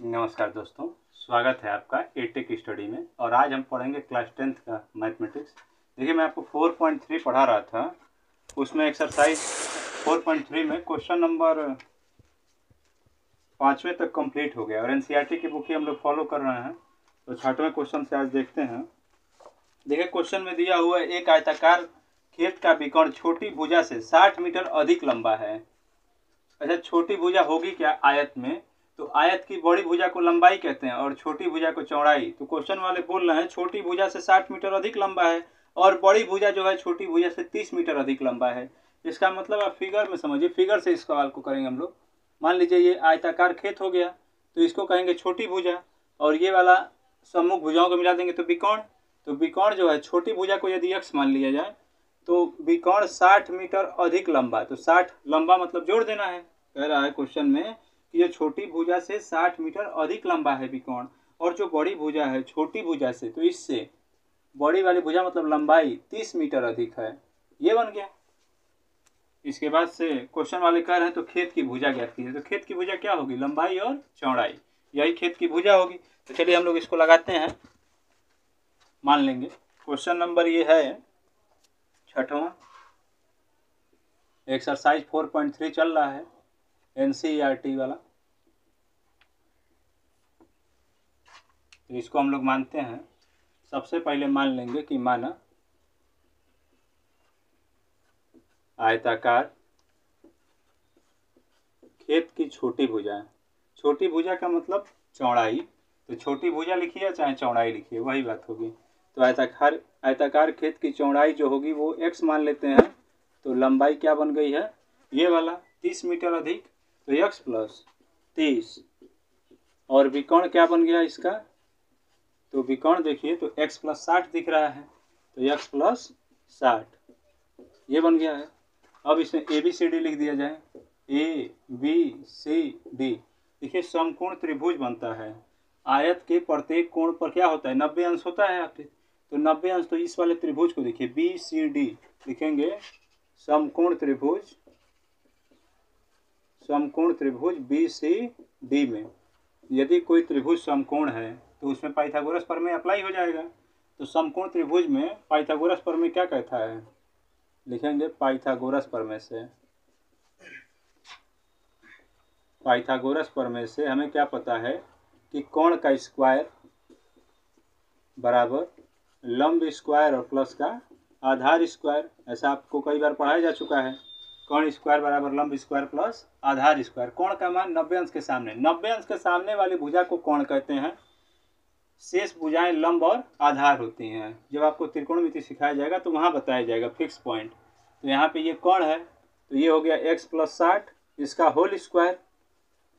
नमस्कार दोस्तों, स्वागत है आपका एटेक स्टडी में। और आज हम पढ़ेंगे क्लास 10th का मैथमेटिक्स। देखिए, मैं आपको 4.3 पढ़ा रहा था, उसमें एक्सरसाइज 4.3 में क्वेश्चन नंबर 5वें तक कंप्लीट हो गया और एनसीईआरटी की बुक ही हम लोग फॉलो कर रहे हैं। तो 6वें क्वेश्चन से आज देखते हैं। देखिए, क्वेश्चन में दिया हुआ है एक आयताकार खेत का विकर्ण छोटी भुजा से 60 मीटर अधिक लंबा है। अच्छा, छोटी भुजा होगी क्या आयत में? तो आयत की बड़ी भुजा को लंबाई कहते हैं और छोटी भुजा को चौड़ाई। तो क्वेश्चन वाले बोल रहे हैं छोटी भुजा से 60 मीटर अधिक लंबा है और बड़ी भुजा जो है छोटी भुजा से 30 मीटर अधिक लंबा है। इसका मतलब आप फिगर में समझिए, फिगर से इस सवाल को करेंगे हम लोग। मान लीजिए ये आयताकार खेत हो गया तो इसको कहेंगे छोटी भुजा, और ये वाला सम्मुख भुजाओं को मिला देंगे तो विकर्ण। तो विकर्ण जो है छोटी भुजा को यदि x मान लिया जाए तो विकर्ण 60 मीटर अधिक लंबा। तो 60 लंबा मतलब जोड़ देना है। कह रहा है क्वेश्चन में कि ये छोटी भुजा से 60 मीटर अधिक लंबा है विकर्ण, और जो बड़ी भुजा है छोटी भुजा से, तो इससे बड़ी वाली भुजा मतलब लंबाई 30 मीटर अधिक है। ये बन गया। इसके बाद से क्वेश्चन वाले कह रहे हैं तो खेत की भुजा ज्ञात कीजिए। तो खेत की भुजा क्या होगी? लंबाई और चौड़ाई, यही खेत की भुजा होगी। तो चलिए हम लोग इसको लगाते हैं, मान लेंगे। क्वेश्चन नंबर ये है 6वां, एक्सरसाइज 4.3 चल रहा है एनसीईआरटी वाला। तो इसको हम लोग मानते हैं। सबसे पहले मान लेंगे कि माना आयताकार खेत की छोटी भुजा। छोटी भुजा का मतलब चौड़ाई, तो छोटी भुजा लिखिए चाहे चौड़ाई लिखिए, वही बात होगी। तो आयताकार खेत की चौड़ाई जो होगी वो x मान लेते हैं। तो लंबाई क्या बन गई है? ये वाला 30 मीटर अधिक, तो x प्लस 30। और विकर्ण क्या बन गया इसका? तो विकर्ण देखिए तो x प्लस 60 दिख रहा है, तो x प्लस 60 ये बन गया है। अब इसमें ABCD लिख दिया जाए, ABCD। देखिए, समकोण त्रिभुज बनता है। आयत के प्रत्येक कोण पर क्या होता है? 90 अंश होता है आपके। तो 90 अंश, तो इस वाले त्रिभुज को देखिए BCD लिखेंगे, समकोण त्रिभुज BCD में यदि कोई त्रिभुज समकोण है तो उसमें पाइथागोरस प्रमेय अप्लाई हो जाएगा। तो समकोण त्रिभुज में पाइथागोरस प्रमेय क्या कहता है? लिखेंगे पाइथागोरस प्रमेय से हमें क्या पता है कि कोण का स्क्वायर बराबर लंब स्क्वायर और प्लस का आधार स्क्वायर। ऐसा आपको कई बार पढ़ाया जा चुका है। कोण स्क्वायर बराबर लंब स्क्वायर प्लस आधार स्क्वायर। कोण का मान 90 अंश के सामने, 90 अंश के सामने वाली भुजा को कोण कहते हैं। शेष भुजाएं लंब और आधार होती हैं। जब आपको त्रिकोणमिति सिखाया जाएगा तो वहाँ बताया जाएगा फिक्स पॉइंट। तो यहाँ पे ये कोण है, तो ये हो गया x प्लस 60, इसका होल स्क्वायर।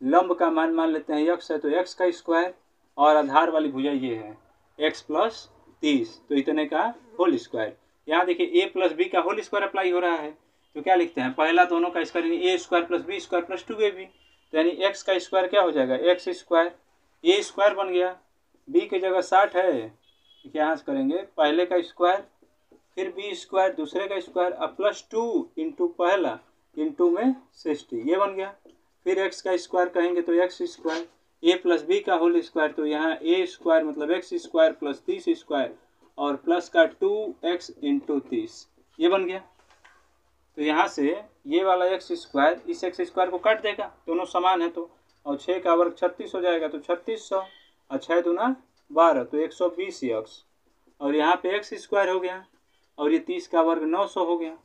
लंब का मान लेते हैं x है, तो x का स्क्वायर, और आधार वाली भुजा ये है x प्लस 30, तो इतने का होल स्क्वायर। यहाँ देखिए a प्लस b का होल स्क्वायर अप्लाई हो रहा है, तो क्या लिखते हैं? पहला दोनों का स्क्वायर यानी a square plus b square plus 2ab। तो यानी x का स्क्वायर क्या हो जाएगा? x स्क्वायर, a स्क्वायर बन गया, b की जगह 60 है, क्या यहाँ से करेंगे? पहले का स्क्वायर फिर b स्क्वायर दूसरे का स्क्वायर, अब प्लस 2 इंटू पहला इंटू में 60, ये बन गया। फिर x का स्क्वायर कहेंगे तो x square, a plus b का होल स्क्वायर, तो यहाँ a स्क्वायर मतलब x स्क्वायर प्लस 30 स्क्वायर और प्लस का 2x इंटू 30, ये बन गया। तो यहाँ से ये वाला x स्क्वायर इस x स्क्वायर को काट देगा, दोनों समान है तो, और 6 का वर्ग 36 हो जाएगा, तो 3600 और 6 दूना 12, तो 120x, और यहाँ पे x स्क्वायर हो गया, और ये 30 का वर्ग 900 हो गया,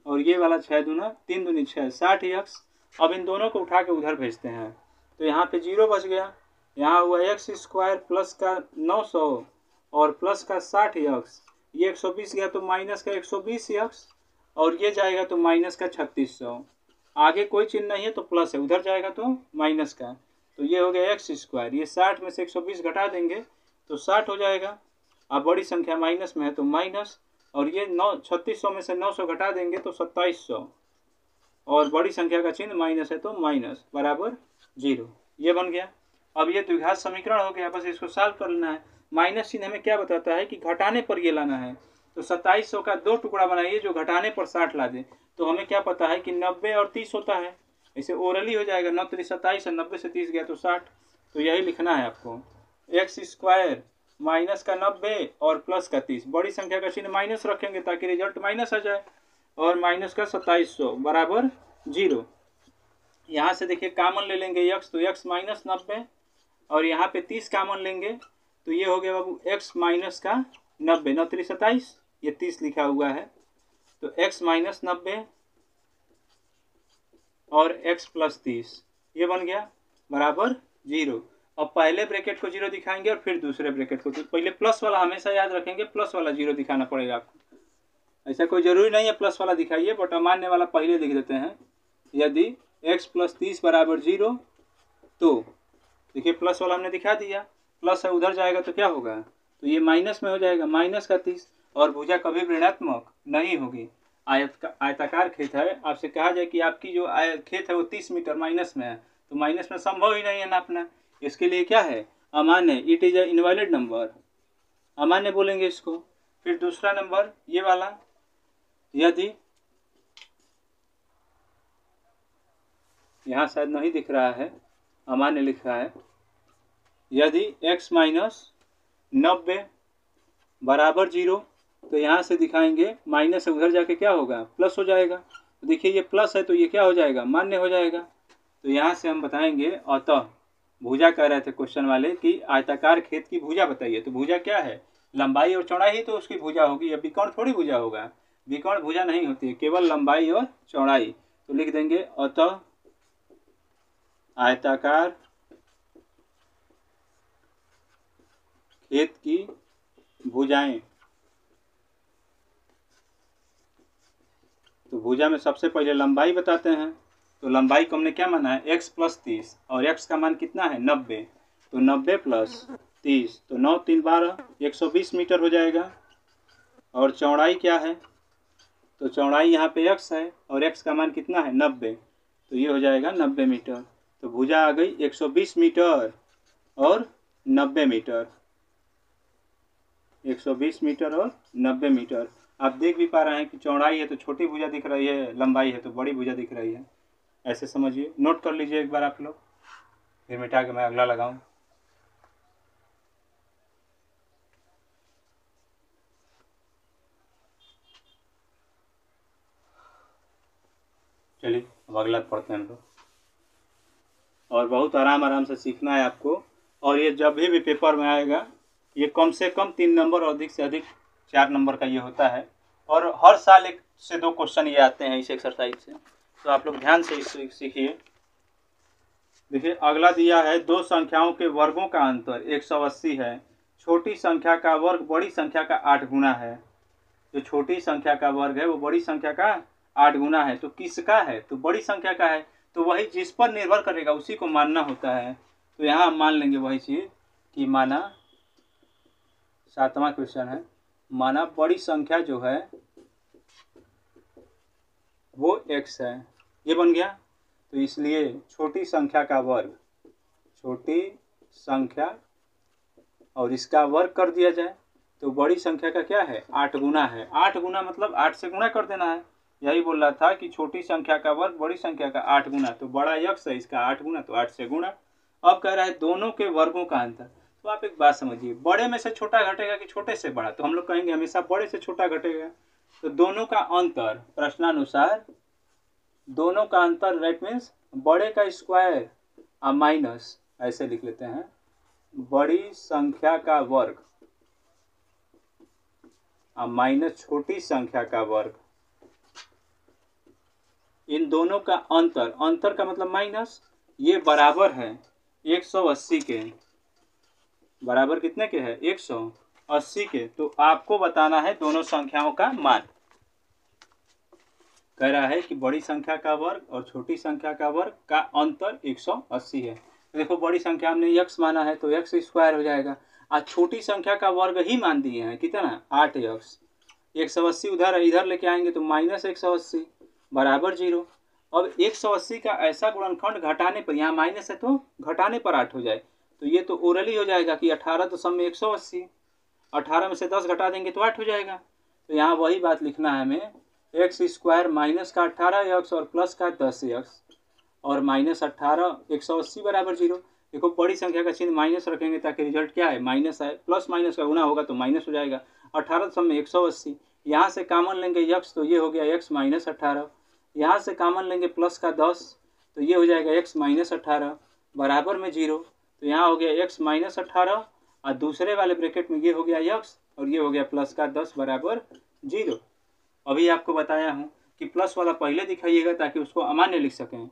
और ये वाला 6 दूना 3 दूनी 6, 60x। अब इन दोनों को उठा के उधर भेजते हैं, तो यहाँ पे 0 बच गया। यहाँ हुआ x स्क्वायर प्लस का 900 और प्लस का 60x, ये 120 गया तो माइनस का 120x, और ये जाएगा तो माइनस का 3600। आगे कोई चिन्ह नहीं है तो प्लस है, उधर जाएगा तो माइनस का, तो ये हो गया x स्क्वायर। ये 60 में से 120 घटा देंगे तो 60 हो जाएगा। अब बड़ी संख्या माइनस में है तो माइनस, और ये 3600 में से 900 घटा देंगे तो 2700, और बड़ी संख्या का चिन्ह माइनस है तो माइनस बराबर 0, ये बन गया। अब ये द्विघात समीकरण हो गया, बस इसको सॉल्व कर लेना है। माइनस चिन्ह हमें क्या बताता है कि घटाने पर ये लाना है। तो 2700 का 2 टुकड़ा बनाइए जो घटाने पर 60 ला दे। तो हमें क्या पता है कि 90 और 30 होता है, इसे ओरली हो जाएगा, 9 3 27 और 90 से 30 गया तो 60। तो यही लिखना है आपको, एक्स स्क्वायर माइनस का 90 और प्लस का 30, बड़ी संख्या का चिन्ह माइनस रखेंगे ताकि रिजल्ट माइनस आ जाए, और माइनस का 2700 बराबर 0। यहाँ से देखिए कामन ले लेंगे एक्स, तो एक्स माइनस 90 और यहाँ पे 30 कामन लेंगे तो ये हो गया बाबू एक्स माइनस का 90, 9 3 27, ये 30 लिखा हुआ है, तो एक्स माइनस 90 और x प्लस 30 ये बन गया बराबर 0। अब पहले ब्रैकेट को 0 दिखाएंगे और फिर दूसरे ब्रैकेट को, तो पहले प्लस वाला हमेशा याद रखेंगे, प्लस वाला 0 दिखाना पड़ेगा आपको। ऐसा कोई जरूरी नहीं है प्लस वाला दिखाइए, बट अमान्य वाला पहले लिख देते हैं। यदि x प्लस 30 बराबर 0, तो देखिए प्लस वाला हमने दिखा दिया, प्लस है उधर जाएगा तो क्या होगा, तो ये माइनस में हो जाएगा, माइनस का 30, और भुजा कभी ऋणात्मक नहीं होगी। आयताकार खेत है, आपसे कहा जाए कि आपकी जो खेत है वो 30 मीटर माइनस में है, तो माइनस में संभव ही नहीं है नापना, इसके लिए क्या है अमान्य, it is a invalid number, अमान्य बोलेंगे इसको। फिर दूसरा नंबर ये वाला, यदि यहाँ शायद नहीं दिख रहा है, अमान्य लिख रहा है, यदि x माइनस 90 बराबर 0, तो यहाँ से दिखाएंगे माइनस से उधर जाके क्या होगा, प्लस हो जाएगा। तो देखिए ये प्लस है तो ये क्या हो जाएगा, मान्य हो जाएगा। तो यहाँ से हम बताएंगे, अतः भुजा कह रहे थे क्वेश्चन वाले कि आयताकार खेत की भुजा बताइए, तो भुजा क्या है, लंबाई और चौड़ाई ही तो उसकी भुजा होगी, अब विकर्ण थोड़ी भुजा होगा, विकर्ण भुजा नहीं होती है, केवल लंबाई और चौड़ाई। तो लिख देंगे अतः आयताकार खेत की भुजाएं, तो भुजा में सबसे पहले लंबाई बताते हैं, तो लंबाई को हमने क्या माना है, x प्लस 30, और x का मान कितना है 90, तो 90 प्लस 30, तो 9 3 12, 120 मीटर हो जाएगा। और चौड़ाई क्या है, तो चौड़ाई यहाँ पे x है और x का मान कितना है 90, तो ये हो जाएगा 90 मीटर। तो भुजा आ गई 120 मीटर और 90 मीटर, 120 मीटर और 90 मीटर। आप देख भी पा रहे हैं कि चौड़ाई है तो छोटी भुजा दिख रही है, लंबाई है तो बड़ी भुजा दिख रही है, ऐसे समझिए, नोट कर लीजिए एक बार आप लोग, फिर मिटा के मैं अगला लगाऊं। चलिए अब अगला पढ़ते हैं हम लोग, और बहुत आराम से सीखना है आपको, और ये जब भी पेपर में आएगा ये कम से कम 3 नंबर और अधिक से अधिक 4 नंबर का ये होता है, और हर साल 1 से 2 क्वेश्चन ये आते हैं इस एक्सरसाइज से, तो आप लोग ध्यान से सीखिए। देखिए अगला दिया है, दो संख्याओं के वर्गों का अंतर 180 है, छोटी संख्या का वर्ग बड़ी संख्या का 8 गुना है। जो छोटी संख्या का वर्ग है वो बड़ी संख्या का 8 गुना है, तो किसका है, तो बड़ी संख्या का है, तो वही जिस पर निर्भर करेगा उसी को मानना होता है। तो यहाँ हम मान लेंगे वही चीज कि माना, 7वां क्वेश्चन है, माना बड़ी संख्या जो है वो x है, ये बन गया, तो इसलिए छोटी संख्या का वर्ग, छोटी संख्या और इसका वर्ग कर दिया जाए, तो बड़ी संख्या का क्या है 8 गुना है, 8 गुना मतलब 8 से गुना कर देना है, यही बोल रहा था कि छोटी संख्या का वर्ग बड़ी संख्या का 8 गुना, तो बड़ा x है इसका 8 गुना, तो 8 से गुना। अब कह रहा है दोनों के वर्गों का अंतर, तो आप एक बात समझिए, बड़े में से छोटा घटेगा कि छोटे से बड़ा, तो हम लोग कहेंगे हमेशा बड़े से छोटा घटेगा, तो दोनों का अंतर प्रश्नानुसार, दोनों का अंतर दैट मीन्स बड़े का स्क्वायर और माइनस, ऐसे लिख लेते हैं, बड़ी संख्या का वर्ग और माइनस छोटी संख्या का वर्ग, इन दोनों का अंतर, अंतर का मतलब माइनस, ये बराबर है 180 के, बराबर कितने के है 180 के। तो आपको बताना है दोनों संख्याओं का मान, कह रहा है कि बड़ी संख्या का वर्ग और छोटी संख्या का वर्ग का अंतर 180 है। तो देखो बड़ी संख्या हमने x माना है तो x स्क्वायर हो जाएगा, आज छोटी संख्या का वर्ग ही मान दिए हैं, कितना 8x, 180 उधर है, इधर लेके आएंगे तो माइनस 180 बराबर 0। अब 180 का ऐसा गुणनखंड घटाने पर, यहाँ माइनस है तो घटाने पर 8 हो जाए, तो ये तो ओरली हो जाएगा कि 18 तो सम में 180, 18 में से 10 घटा देंगे तो 8 हो जाएगा। तो यहाँ वही बात लिखना है हमें, एक्स स्क्वायर माइनस का 18x और प्लस का 10x, और -18 180 बराबर 0। देखो बड़ी संख्या का चिन्ह माइनस रखेंगे ताकि रिजल्ट क्या है माइनस है, प्लस माइनस का गुना होगा तो माइनस हो जाएगा। 18 सब में 180, यहाँ से कॉमन लेंगे x तो ये हो गया x माइनस 18, यहाँ से कॉमन लेंगे प्लस का 10 तो ये हो जाएगा x माइनस 18 बराबर में 0। तो यहाँ हो गया x माइनस 18 और दूसरे वाले ब्रैकेट में ये हो गया x और ये हो गया प्लस का 10 बराबर 0। अभी आपको बताया हूँ कि प्लस वाला पहले दिखाइएगा ताकि उसको अमान्य लिख सकें।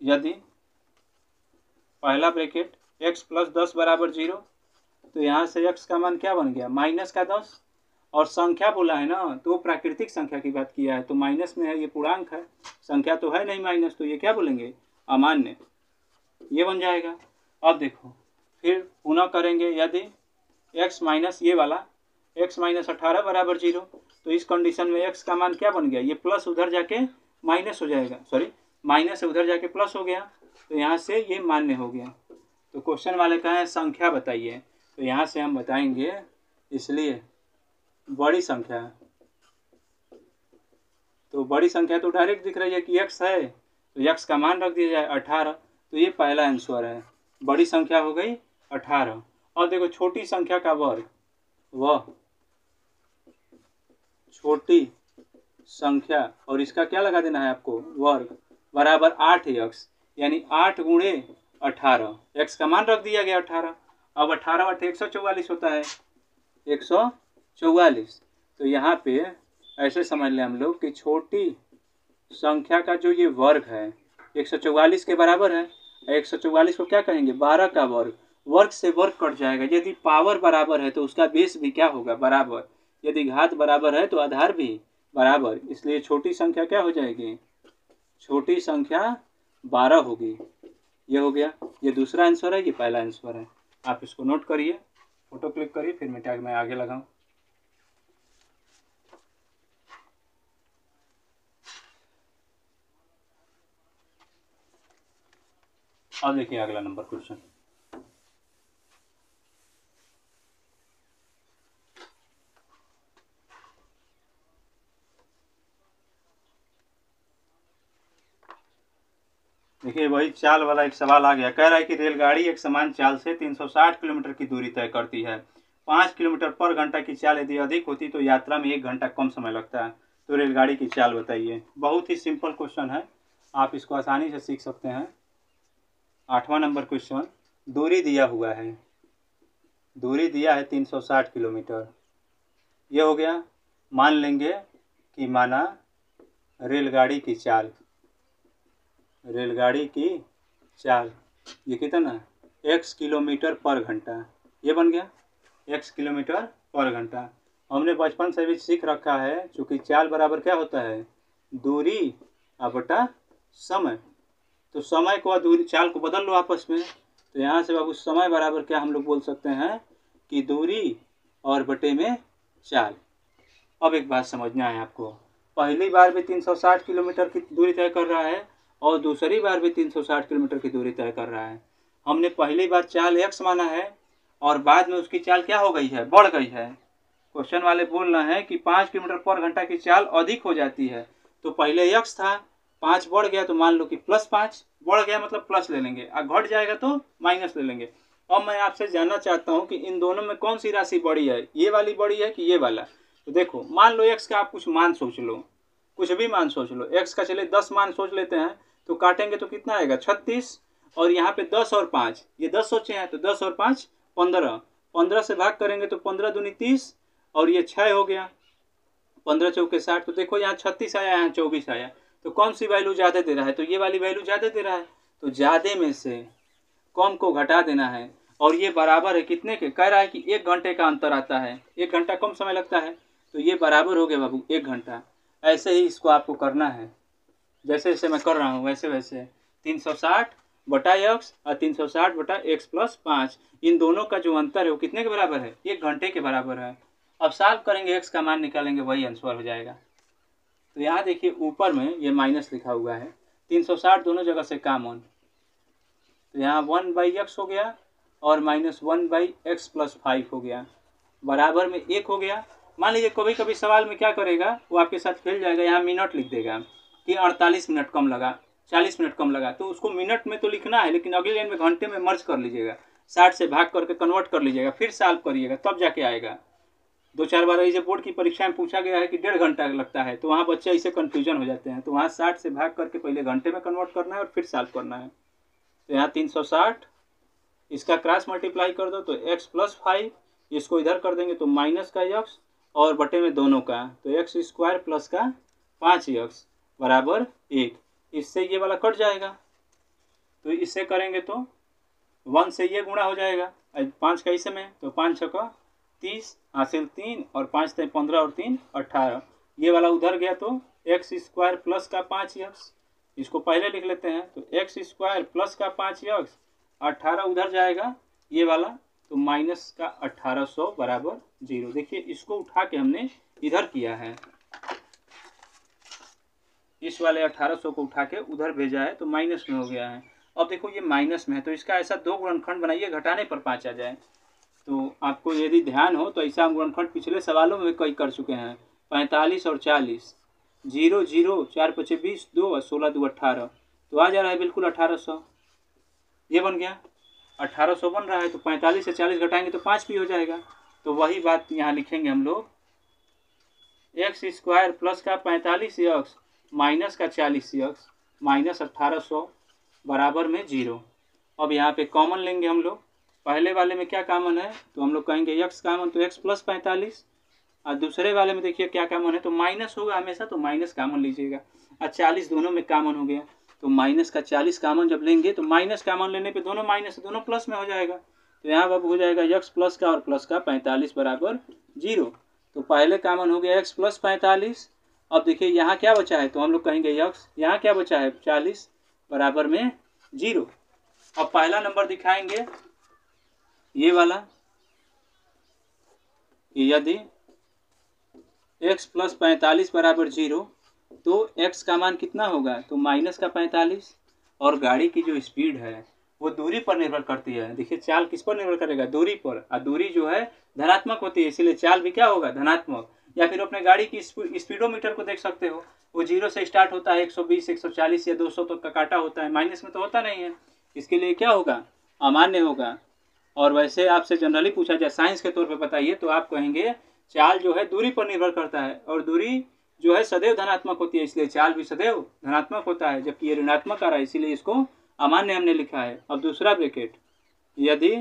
यदि पहला ब्रैकेट x प्लस 10 बराबर 0 तो यहाँ से x का मान क्या बन गया माइनस का 10, और संख्या बोला है ना तो प्राकृतिक संख्या की बात किया है तो माइनस में है, ये पूर्णांक है, संख्या तो है नहीं माइनस, तो ये क्या बोलेंगे अमान्य, ये बन जाएगा। अब देखो फिर पुनः करेंगे, यदि x माइनस ये वाला x माइनस 18 बराबर 0 तो इस कंडीशन में x का मान क्या बन गया, ये प्लस उधर जाके माइनस हो जाएगा, सॉरी माइनस उधर जाके प्लस हो गया तो यहाँ से ये मान्य हो गया। तो क्वेश्चन वाले कहें संख्या बताइए, तो यहाँ से हम बताएंगे, इसलिए बड़ी संख्या, तो बड़ी संख्या तो डायरेक्ट दिख रही है कि x है तो x का मान रख दिया जाए 18, तो ये पहला आंसर है, बड़ी संख्या हो गई 18। और देखो छोटी संख्या का वर्ग, वह छोटी संख्या और इसका क्या लगा देना है आपको वर्ग बराबर 8x, यानी 8 गुणे 18, x का मान रख दिया गया 18। अब 18 8 144 होता है 144, तो यहाँ पे ऐसे समझ लें हम लोग कि छोटी संख्या का जो ये वर्ग है 144 के बराबर है। 144 को क्या कहेंगे 12 का वर्ग, वर्ग से वर्ग कट जाएगा, यदि पावर बराबर है तो उसका बेस भी क्या होगा बराबर, यदि घात बराबर है तो आधार भी बराबर, इसलिए छोटी संख्या क्या हो जाएगी, छोटी संख्या 12 होगी। ये हो गया, ये दूसरा आंसर है, ये पहला आंसर है। आप इसको नोट करिए, फोटो क्लिक करिए, फिर मिटा के मैं आगे लगाऊं। अब देखिए अगला नंबर क्वेश्चन। देखिए वही चाल वाला एक सवाल आ गया, कह रहा है कि रेलगाड़ी एक समान चाल से 360 किलोमीटर की दूरी तय करती है। 5 किलोमीटर पर घंटा की चाल यदि अधिक होती तो यात्रा में 1 घंटा कम समय लगता है, तो रेलगाड़ी की चाल बताइए। बहुत ही सिंपल क्वेश्चन है, आप इसको आसानी से सीख सकते हैं। 8वां नंबर क्वेश्चन, दूरी दिया हुआ है, दूरी दिया है 360 किलोमीटर, ये हो गया। मान लेंगे कि माना रेलगाड़ी की चाल, रेलगाड़ी की चाल ये कितना x किलोमीटर पर घंटा, ये बन गया x किलोमीटर पर घंटा। हमने बचपन से भी सीख रखा है, चूँकि चाल बराबर क्या होता है दूरी बटा समय, तो समय को और दूरी चाल को बदल लो आपस में, तो यहाँ से बाबू समय बराबर क्या हम लोग बोल सकते हैं कि दूरी और बटे में चाल। अब एक बात समझना है आपको, पहली बार भी 360 किलोमीटर की दूरी तय कर रहा है और दूसरी बार भी 360 किलोमीटर की दूरी तय कर रहा है। हमने पहली बार चाल x माना है और बाद में उसकी चाल क्या हो गई है बढ़ गई है। क्वेश्चन वाले बोल रहे हैं कि 5 किलोमीटर पर घंटा की चाल अधिक हो जाती है, तो पहले x था 5 बढ़ गया तो मान लो कि +5 बढ़ गया, मतलब प्लस ले लेंगे, और घट जाएगा तो माइनस ले लेंगे। अब मैं आपसे जानना चाहता हूँ कि इन दोनों में कौन सी राशि बड़ी है, ये वाली बड़ी है कि ये वाला। तो देखो मान लो x का आप कुछ मान सोच लो, कुछ भी मान सोच लो, x का चले 10 मान सोच लेते हैं, तो काटेंगे तो कितना आएगा 36, और यहाँ पे 10 और 5, ये 10 सोचे हैं तो 10 और 5 15, 15 से भाग करेंगे तो 15 दूनी 30 और ये 6 हो गया, 15 चौके 60, तो देखो यहाँ 36 आया, यहाँ 24 आया, तो कौन सी वैल्यू ज़्यादा दे रहा है, तो ये वाली वैल्यू ज़्यादा दे रहा है, तो ज़्यादा में से कम को घटा देना है। और ये बराबर है कितने के, कह रहा है कि 1 घंटे का अंतर आता है, 1 घंटा कम समय लगता है, तो ये बराबर हो गया बाबू 1 घंटा। ऐसे ही इसको आपको करना है, जैसे जैसे मैं कर रहा हूँ वैसे वैसे 360 बटा x और 360 बटा x प्लस 5, इन दोनों का जो अंतर है वो कितने के बराबर है 1 घंटे के बराबर है। अब सॉल्व करेंगे, x का मान निकालेंगे, वही आंसर हो जाएगा। तो यहाँ देखिए ऊपर में ये माइनस लिखा हुआ है, 360 दोनों जगह से कॉमन, तो यहाँ 1/x हो गया और -1/x प्लस 5 हो गया, बराबर में 1 हो गया। मान लीजिए कभी कभी सवाल में क्या करेगा वो आपके साथ खेल जाएगा, यहाँ मिनट लिख देगा कि 48 मिनट कम लगा, 40 मिनट कम लगा, तो उसको मिनट में तो लिखना है, लेकिन अगली लाइन में घंटे में मर्ज कर लीजिएगा, 60 से भाग करके कन्वर्ट कर लीजिएगा, फिर सॉल्व करिएगा, तब जाके आएगा। 2-4 बार ऐसे बोर्ड की परीक्षा में पूछा गया है कि 1.5 घंटा लगता है, तो वहाँ बच्चे ऐसे कन्फ्यूजन हो जाते हैं। तो वहाँ 60 से भाग करके पहले घंटे में कन्वर्ट करना है और फिर सॉल्व करना है। तो यहाँ 360, इसका क्रॉस मल्टीप्लाई कर दो तो x प्लस 5, इसको इधर कर देंगे तो माइनस का x और बटे में दोनों का, तो एक्स स्क्वायर प्लस का 5x बराबर 1। इससे ये वाला कट जाएगा, तो इससे करेंगे तो 1 से ये गुणा हो जाएगा, 5 का इसे में, तो 5 6 30 हासिल 3 और 5 3 15 और 3 18। ये वाला उधर गया तो एक्स स्क्वायर प्लस का 5x, इसको पहले लिख लेते हैं, तो एक्स स्क्वायर प्लस का 5x 18 उधर जाएगा ये वाला, तो माइनस का 1800 बराबर 0। देखिए इसको उठा के हमने इधर किया है, इस वाले 1800 को उठा के उधर भेजा है तो माइनस में हो गया है। अब देखो ये माइनस में है, तो इसका ऐसा 2 गुणनखंड बनाइए घटाने पर 5 आ जाए। तो आपको यदि ध्यान हो तो ऐसा गुणनखंड पिछले सवालों में कई कर चुके हैं, 45 और 40, 0 0 4 5 20 2 और 16 2 18, तो आ जा रहा है बिल्कुल 1800। ये बन गया 1800 बन रहा है, तो 45 से 40 घटाएंगे तो 5 भी हो जाएगा। तो वही बात यहाँ लिखेंगे हम लोग, एक्स स्क्वायर प्लस का 45x माइनस का 40x माइनस 1800 बराबर में 0। अब यहाँ पे कॉमन लेंगे हम लोग, पहले वाले में क्या कॉमन है, तो हम लोग कहेंगे x कॉमन, तो x प्लस 45, और दूसरे वाले में देखिए क्या कॉमन है, तो माइनस होगा हमेशा, तो माइनस कॉमन लीजिएगा, और 40 दोनों में कॉमन हो गया, तो माइनस का 40 कॉमन जब लेंगे तो माइनस कॉमन लेने पे दोनों माइनस दोनों प्लस में हो जाएगा, तो यहाँ अब हो जाएगा x प्लस का और प्लस का 45 बराबर 0। तो पहले कॉमन हो गया x प्लस 45। अब देखिए यहाँ क्या बचा है, तो हम लोग कहेंगे x, यहाँ क्या बचा है 40 बराबर में 0। अब पहला नंबर दिखाएंगे ये वाला, यदि x प्लस 45 बराबर 0, तो x का मान कितना होगा, तो माइनस का 45। और गाड़ी की जो स्पीड है वो दूरी पर निर्भर करती है। देखिए चाल किस पर निर्भर करेगा, दूरी पर, और दूरी जो है धनात्मक होती है, इसीलिए चाल भी क्या होगा धनात्मक। या फिर अपने गाड़ी की स्पीडोमीटर को देख सकते हो, वो 0 से स्टार्ट होता है, 120 140 या 200 तक का काटा होता है, माइनस में तो होता नहीं है, इसके लिए क्या होगा अमान्य होगा। और वैसे आपसे जनरली पूछा जाए साइंस के तौर पर बताइए, तो आप कहेंगे चाल जो है दूरी पर निर्भर करता है, और दूरी जो है सदैव धनात्मक होती है, इसलिए चाल भी सदैव धनात्मक होता है, जबकि ये ऋणात्मक आ रहा है, इसीलिए इसको अमान्य हमने लिखा है। अब दूसरा ब्रैकेट, यदि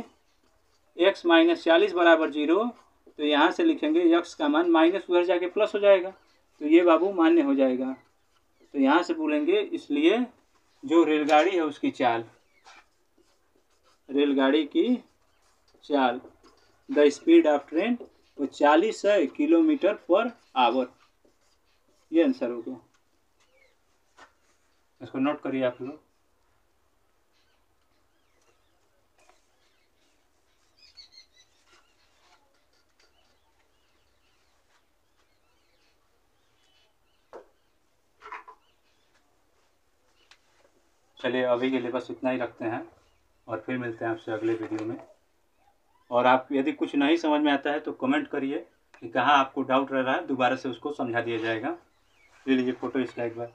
x माइनस 40 बराबर 0, तो यहाँ से लिखेंगे x का मान माइनस उधर जाके प्लस हो जाएगा, तो ये बाबू मान्य हो जाएगा। तो यहाँ से बोलेंगे इसलिए जो रेलगाड़ी है उसकी चाल, रेलगाड़ी की चाल, द स्पीड ऑफ ट्रेन, वो 40 किलोमीटर पर आवर। ये आंसर हो गया, इसको नोट करिए आप लोग। चलिए अभी के लिए बस इतना ही रखते हैं, और फिर मिलते हैं आपसे अगले वीडियो में। और आप यदि कुछ नहीं समझ में आता है तो कमेंट करिए कि कहाँ आपको डाउट रह रहा है, दोबारा से उसको समझा दिया जाएगा। ले लीजिए फ़ोटो इसका एक बार।